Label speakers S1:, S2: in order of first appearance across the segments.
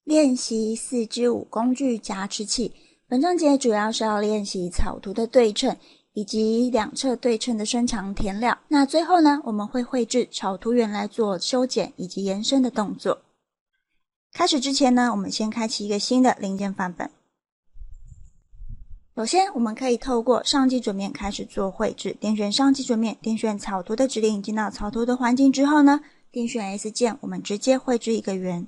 S1: 练习4之5工具夹持器。本章节主要是要练习草图的对称以及两侧对称的伸长填料。那最后呢，我们会绘制草图员来做修剪以及延伸的动作。开始之前呢，我们先开启一个新的零件范本。首先我们可以透过上基准面开始做绘制，点选上基准面，点选草图的指令，进到草图的环境之后呢，点选 S 键，我们直接绘制一个圆。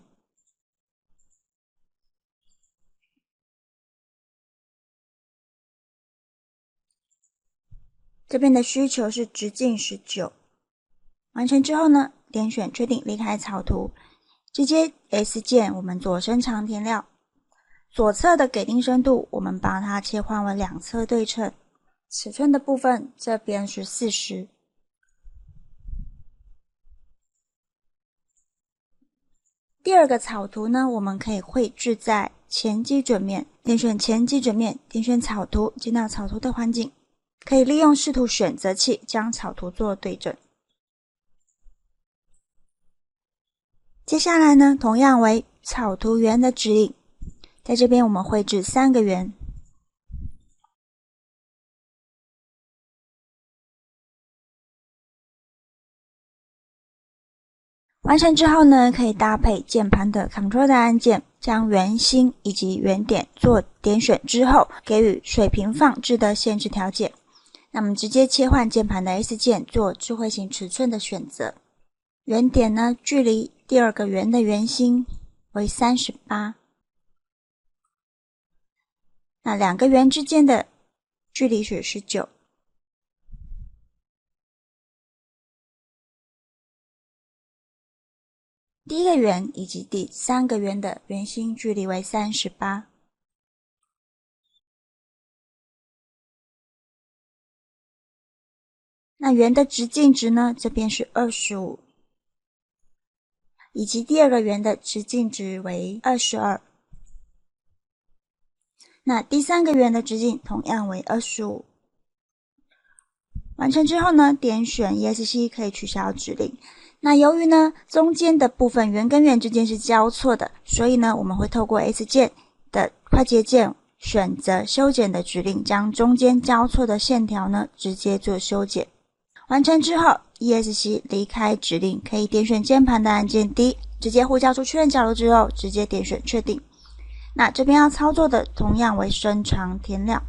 S1: 这边的需求是直径19，完成之后呢，点选确定离开草图，直接 S 键，我们做伸长填料。左侧的给定深度，我们把它切换为两侧对称。尺寸的部分，这边是40。第二个草图呢，我们可以绘制在前基准面，点选前基准面，点选草图，进到草图的环境，可以利用视图选择器将草图做对正。接下来呢，同样为草图圆的指引，在这边我们绘制3个圆。完成之后呢，可以搭配键盘的 Ctrl 的按键，将圆心以及圆点做点选之后，给予水平放置的限制条件。那么直接切换键盘的 S 键，做智慧型尺寸的选择。圆点呢，距离第二个圆的圆心为38。那两个圆之间的距离是19。第一个圆以及第3个圆的圆心距离为38。那圆的直径值呢，这边是25，以及第二个圆的直径值为22。那第3个圆的直径同样为25。完成之后呢，点选 ESC 可以取消指令。那由于呢，中间的部分圆跟圆之间是交错的，所以呢，我们会透过 S 键的快捷键选择修剪的指令，将中间交错的线条呢，直接做修剪。完成之后 ESC 离开指令，可以点选键盘的按键 D， 直接呼叫出确认角度之后，直接点选确定。那这边要操作的同样为伸长填料。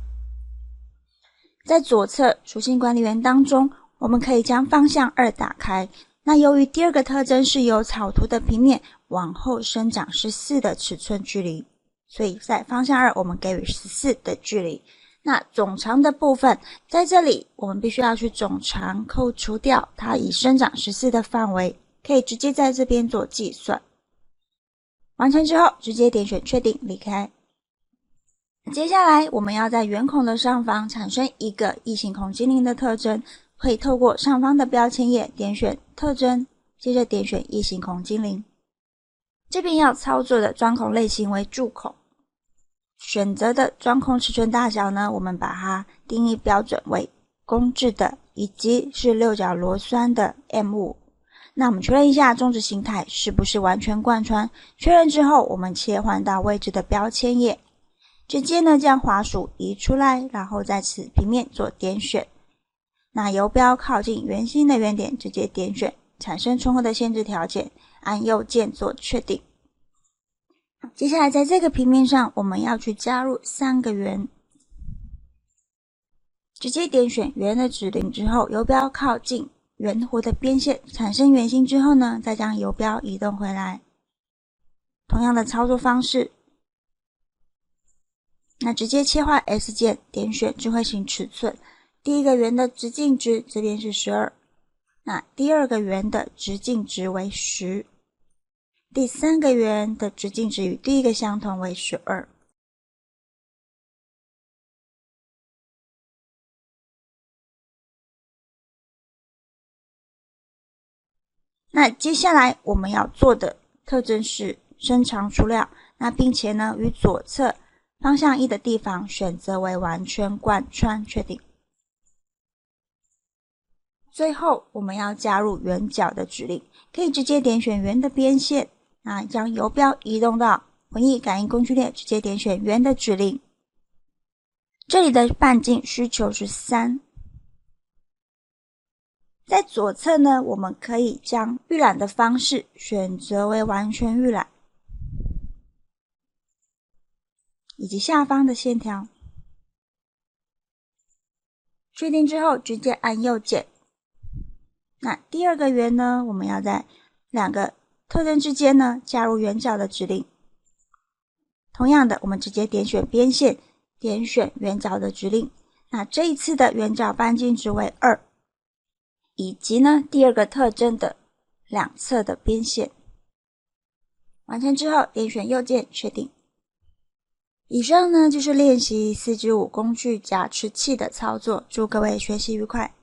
S1: 在左侧属性管理员当中，我们可以将方向2打开。那由于第二个特征是由草图的平面往后生长14的尺寸距离，所以在方向2我们给予14的距离。那总长的部分，在这里我们必须要去总长扣除掉它已生长14的范围，可以直接在这边做计算。完成之后，直接点选确定离开。接下来我们要在圆孔的上方产生一个异形孔精灵的特征，可以透过上方的标签页点选特征，接着点选异形孔精灵。这边要操作的钻孔类型为柱孔，选择的钻孔尺寸大小呢，我们把它定义标准为公制的，以及是6角螺栓的 M5。那我们确认一下中指形态是不是完全贯穿，确认之后我们切换到位置的标签页，直接呢将滑鼠移出来，然后在此平面做点选。那游标靠近圆心的圆点直接点选，产生重合的限制条件，按右键做确定。接下来在这个平面上我们要去加入3个圆，直接点选圆的指令之后，游标靠近圆弧的边线，产生圆心之后呢，再将游标移动回来。同样的操作方式，那直接切换 S 键，点选智慧型尺寸。第一个圆的直径值这边是12，那第二个圆的直径值为10，第3个圆的直径值与第一个相同为12。那接下来我们要做的特征是伸长除料，那并且呢与左侧方向1的地方选择为完全贯穿，确定。最后我们要加入圆角的指令，可以直接点选圆的边线，那将游标移动到文艺感应工具列直接点选圆的指令。这里的半径需求是3。在左侧呢，我们可以将预览的方式选择为完全预览，以及下方的线条。确定之后直接按右键。那第二个圆呢，我们要在两个特征之间呢加入圆角的指令。同样的，我们直接点选边线，点选圆角的指令。那这一次的圆角半径值为2，以及呢第二个特征的两侧的边线。完成之后点选右键确定。以上呢就是练习4+5工具夹持器的操作，祝各位学习愉快。